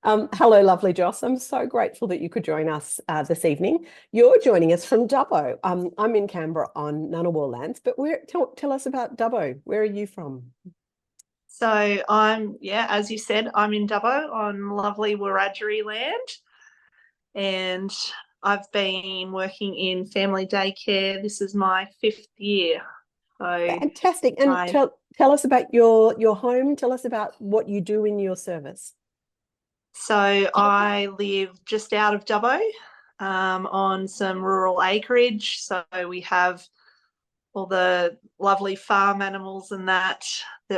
Hello, lovely Joss. I'm so grateful that you could join us this evening. You're joining us from Dubbo. I'm in Canberra on Ngunnawal lands, but tell us about Dubbo. Where are you from? So as you said, I'm in Dubbo on lovely Wiradjuri land, and I've been working in family daycare. This is my fifth year. So Fantastic. And I tell us about your home. Tell us about what you do in your service. I live just out of Dubbo, on some rural acreage. So we have all the lovely farm animals and that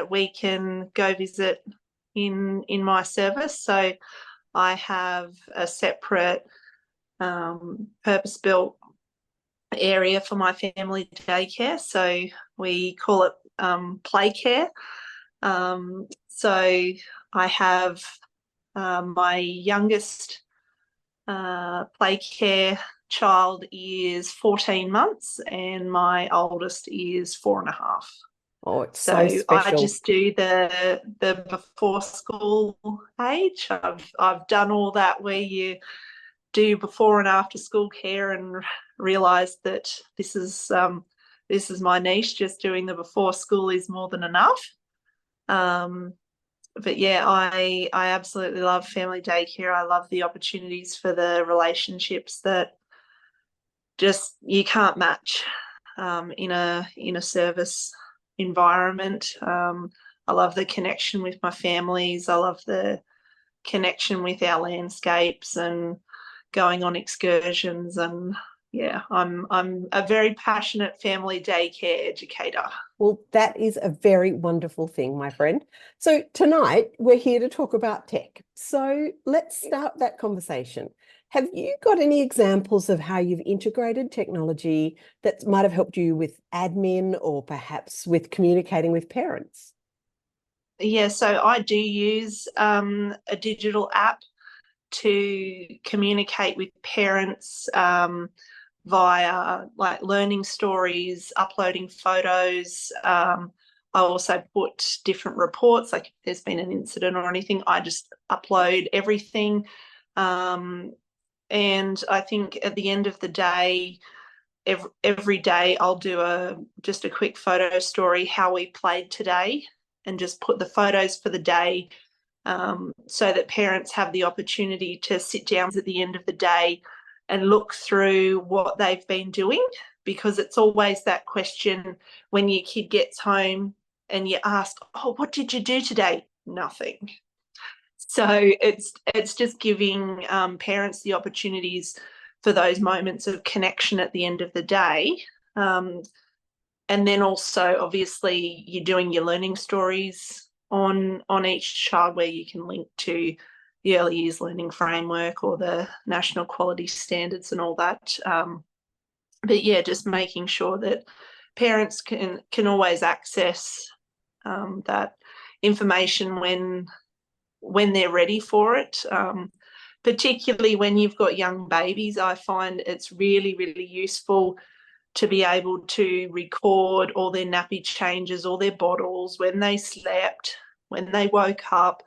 we can go visit in my service. So I have a separate purpose-built area for my family daycare. So we call it play care. So I have my youngest play care child is 14 months and my oldest is 4.5. Oh, it's so So I special. just do the before school age. I've done all that where you do before and after school care and realize that this is my niche. Just doing the before school is more than enough. Um, but yeah, I absolutely love family daycare. I love the opportunities for the relationships that just you can't match in a service environment. I love the connection with my families. I love the connection with our landscapes and going on excursions. And yeah, I'm a very passionate family daycare educator. Well, that is a very wonderful thing, my friend. So tonight we're here to talk about tech. So let's start that conversation. Have you got any examples of how you've integrated technology that might have helped you with admin or perhaps with communicating with parents? Yeah, so I do use a digital app to communicate with parents via like learning stories, uploading photos. I also put different reports, like if there's been an incident or anything, I just upload everything. Um, and I think at the end of the day, every day I'll do just a quick photo story, how we played today, and just put the photos for the day, so that parents have the opportunity to sit down at the end of the day and look through what they've been doing, because it's always that question when your kid gets home and you ask, oh, what did you do today? Nothing. So it's just giving parents the opportunities for those moments of connection at the end of the day. Um, and then also, obviously, you're doing your learning stories on each child where you can link to the early years learning framework or the national quality standards and all that. But yeah, just making sure that parents can always access that information when they're ready for it. Particularly when you've got young babies, I find it's really, really useful to be able to record all their nappy changes, all their bottles, when they slept, when they woke up,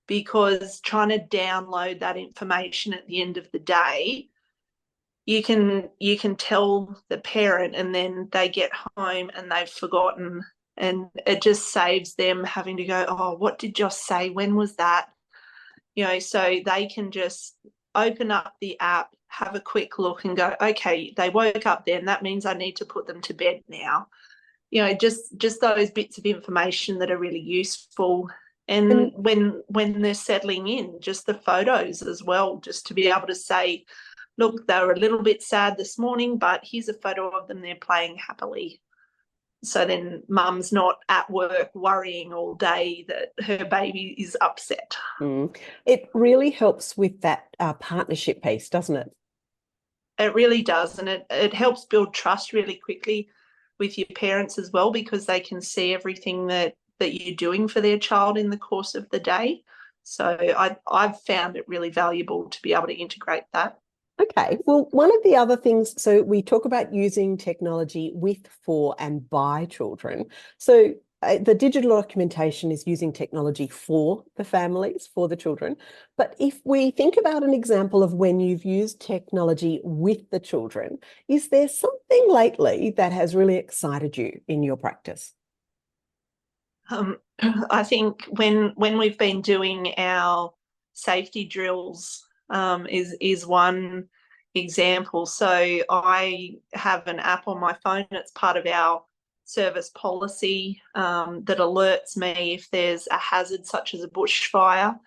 because trying to download that information at the end of the day, you can tell the parent and then they get home and they've forgotten, and it just saves them having to go, oh, what did Joss say? When was that? So they can just open up the app, have a quick look and go, okay, they woke up then. That means I need to put them to bed now. Just those bits of information that are really useful. And And when they're settling in, just the photos as well, just to be able to say, look, they were a little bit sad this morning, but here's a photo of them. They're playing happily. So then mum's not at work worrying all day that her baby is upset. it really helps with that partnership piece, doesn't it? It really does. And it helps build trust really quickly with your parents as well, because they can see everything that you're doing for their child in the course of the day. So I've found it really valuable to be able to integrate that. Okay, well, one of the other things, so we talk about using technology with, for, and by children. So the digital documentation is using technology for the families, for the children. But if we think about an example of when you've used technology with the children, is there something lately that has really excited you in your practice? I think when we've been doing our safety drills is one example. So I have an app on my phone. It's part of our service policy that alerts me if there's a hazard such as a bushfire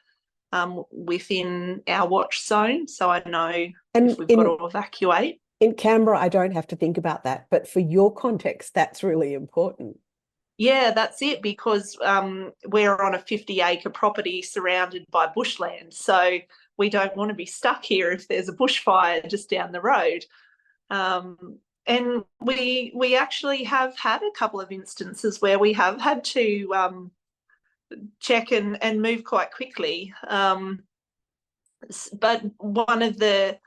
within our watch zone, so I know if we've got to evacuate. In Canberra, I don't have to think about that, but for your context, that's really important. Yeah, that's it, because we're on a 50-acre property surrounded by bushland. So we don't want to be stuck here if there's a bushfire just down the road. And we actually have had a couple of instances where we have had to check and move quite quickly. But one of the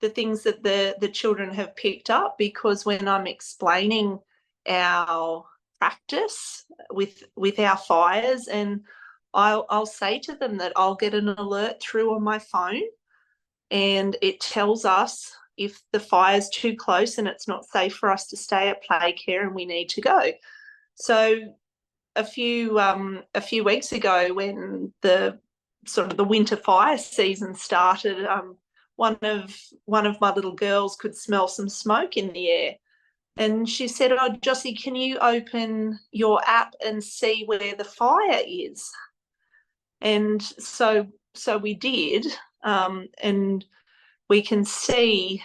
things that the children have picked up, because when I'm explaining our practice with our fires, and I'll say to them that I'll get an alert through on my phone, and it tells us if the fire's too close and it's not safe for us to stay at play care and we need to go. So a few weeks ago, when the sort of the winter fire season started, one of my little girls could smell some smoke in the air. And she said, "Oh, Jossie, can you open your app and see where the fire is?" And so we did, and we can see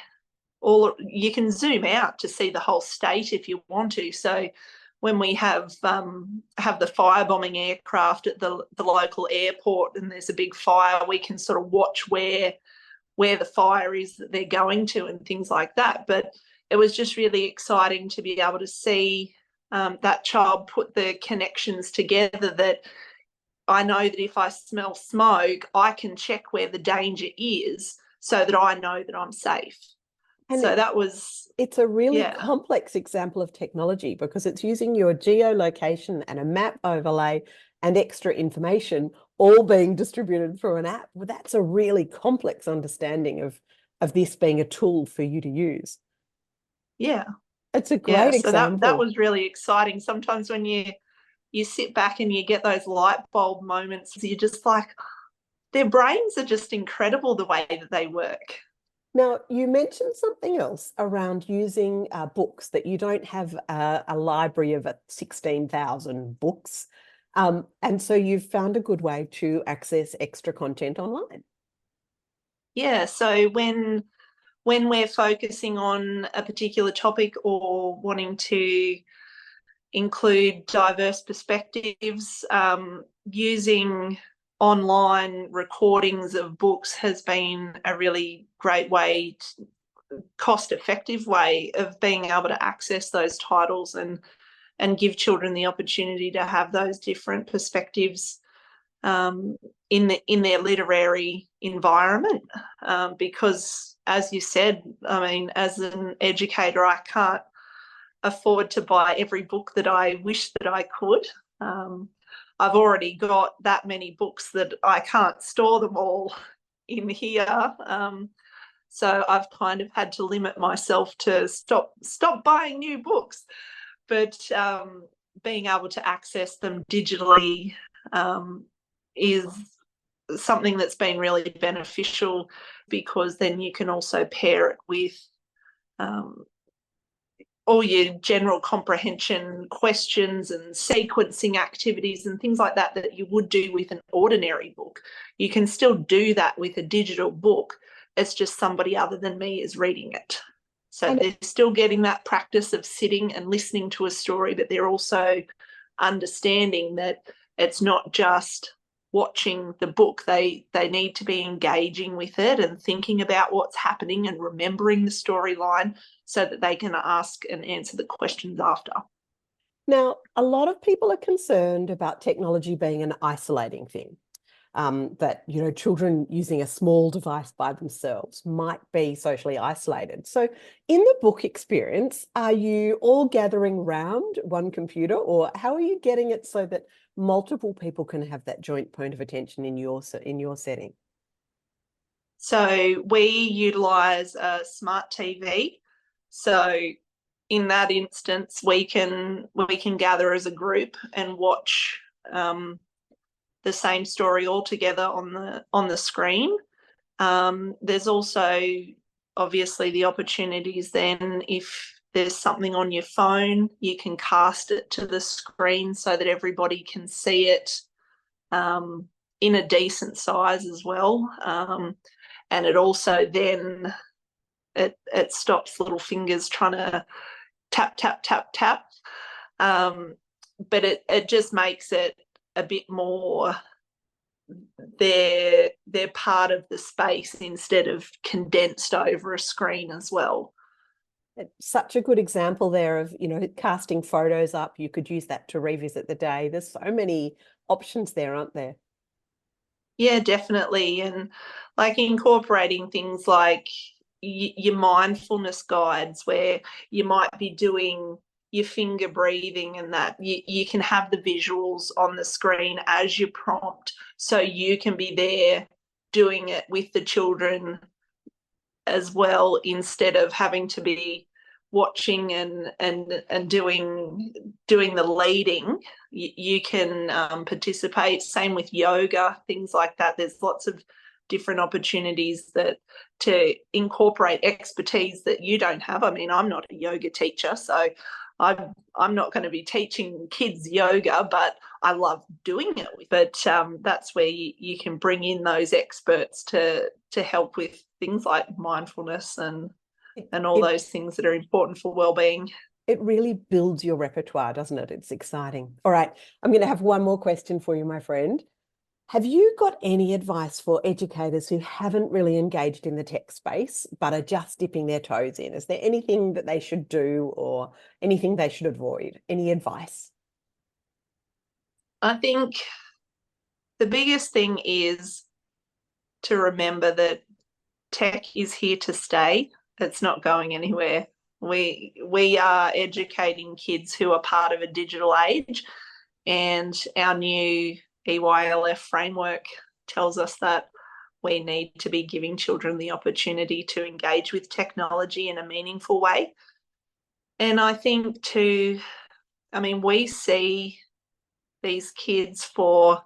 you can zoom out to see the whole state if you want to. So when we have the firebombing aircraft at the local airport and there's a big fire, we can sort of watch where the fire is that they're going to and things like that. But it was just really exciting to be able to see that child put the connections together, that I know that if I smell smoke, I can check where the danger is so that I know that I'm safe. And so it's a really complex example of technology, because it's using your geolocation and a map overlay and extra information all being distributed through an app. Well, that's a really complex understanding of this being a tool for you to use. Yeah. It's a great example. So that was really exciting. Sometimes when you sit back and you get those light bulb moments, you're just like, their brains are just incredible the way that they work. Now, you mentioned something else around using books, that you don't have a library of 16,000 books. And so you've found a good way to access extra content online. Yeah, so when we're focusing on a particular topic or wanting to include diverse perspectives, using online recordings of books has been a really great way, cost-effective way of being able to access those titles and give children the opportunity to have those different perspectives in their literary environment. Because, as you said, I mean, as an educator, I can't afford to buy every book that I wish that I could. I've already got that many books that I can't store them all in here. So I've kind of had to limit myself to stop buying new books. But being able to access them digitally is something that's been really beneficial, because then you can also pair it with all your general comprehension questions and sequencing activities and things like that that you would do with an ordinary book. You can still do that with a digital book. It's just somebody other than me is reading it. So they're still getting that practice of sitting and listening to a story, but they're also understanding that it's not just watching the book. They need to be engaging with it and thinking about what's happening and remembering the storyline so that they can ask and answer the questions after. Now, a lot of people are concerned about technology being an isolating thing. that, children using a small device by themselves might be socially isolated. So in the book experience, are you all gathering round one computer, or how are you getting it so that multiple people can have that joint point of attention in your setting? So we utilize a smart TV. So in that instance, we can gather as a group and watch the same story all together on the screen. There's also obviously the opportunities then, if there's something on your phone, you can cast it to the screen so that everybody can see it in a decent size as well. And it also then it stops little fingers trying to tap, tap, tap, tap. But it just makes it a bit more, they're part of the space instead of condensed over a screen as well. Such a good example there of, casting photos up. You could use that to revisit the day. There's so many options there, aren't there? Yeah, definitely. And like incorporating things like your mindfulness guides, where you might be doing your finger breathing, and that you can have the visuals on the screen as you prompt, so you can be there doing it with the children as well, instead of having to be watching and doing the leading. You can participate. Same with yoga, things like that. There's lots of different opportunities that to incorporate expertise that you don't have. I mean, I'm not a yoga teacher, so I'm not going to be teaching kids yoga, but I love doing it. But that's where you can bring in those experts to help with things like mindfulness and all those things that are important for well-being. It really builds your repertoire, doesn't it? It's exciting. All right, I'm going to have one more question for you, my friend. Have you got any advice for educators who haven't really engaged in the tech space but are just dipping their toes in? Is there anything that they should do or anything they should avoid? Any advice? I think the biggest thing is to remember that tech is here to stay. It's not going anywhere. We are educating kids who are part of a digital age, and our new EYLF framework tells us that we need to be giving children the opportunity to engage with technology in a meaningful way. And I think we see these kids for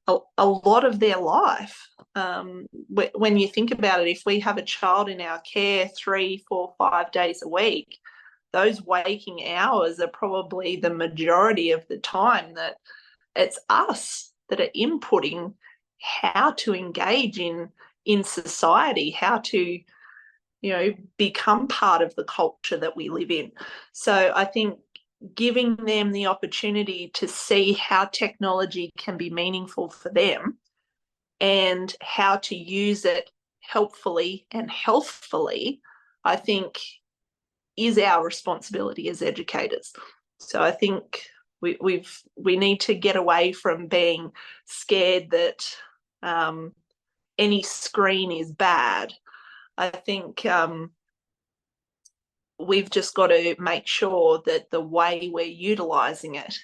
a lot of their life. When you think about it, if we have a child in our care 3, 4, 5 days a week, those waking hours are probably the majority of the time that it's us that are inputting how to engage in society, how to become part of the culture that we live in. So I think giving them the opportunity to see how technology can be meaningful for them and how to use it helpfully and healthfully, I think is our responsibility as educators. So I think we need to get away from being scared that any screen is bad. I think we've just got to make sure that the way we're utilising it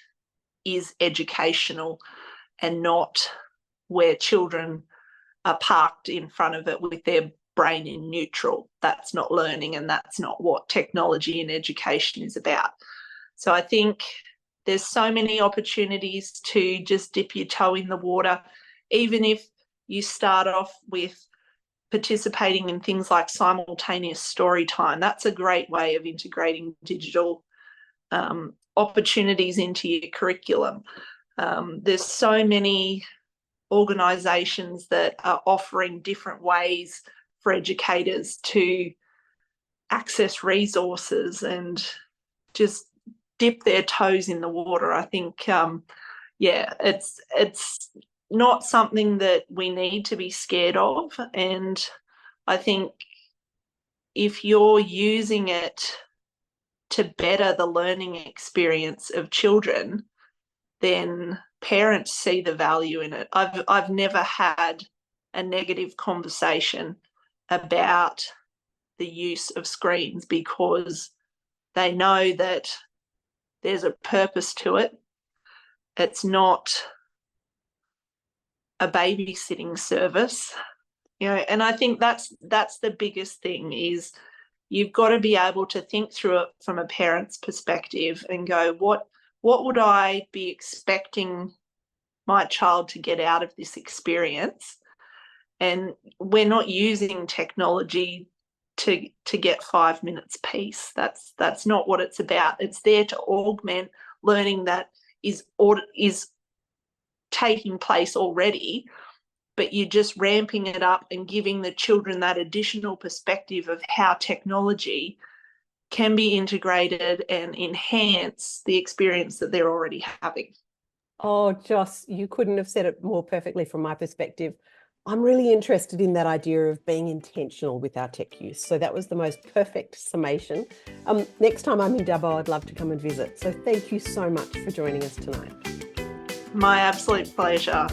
is educational and not where children are parked in front of it with their brain in neutral. That's not learning, and that's not what technology in education is about. So I think there's so many opportunities to just dip your toe in the water, even if you start off with participating in things like simultaneous story time. That's a great way of integrating digital opportunities into your curriculum. There's so many organisations that are offering different ways for educators to access resources and just dip their toes in the water. I think, it's not something that we need to be scared of. And I think if you're using it to better the learning experience of children, then parents see the value in it. I've never had a negative conversation about the use of screens because they know that there's a purpose to it. It's not a babysitting service, and I think that's the biggest thing is you've got to be able to think through it from a parent's perspective and go, what would I be expecting my child to get out of this experience? And we're not using technology to get 5 minutes peace. That's not what it's about. It's there to augment learning that is taking place already, but you're just ramping it up and giving the children that additional perspective of how technology can be integrated and enhance the experience that they're already having. Oh, Joss, you couldn't have said it more perfectly from my perspective. I'm really interested in that idea of being intentional with our tech use. So that was the most perfect summation. Next time I'm in Dubbo, I'd love to come and visit. So thank you so much for joining us tonight. My absolute pleasure.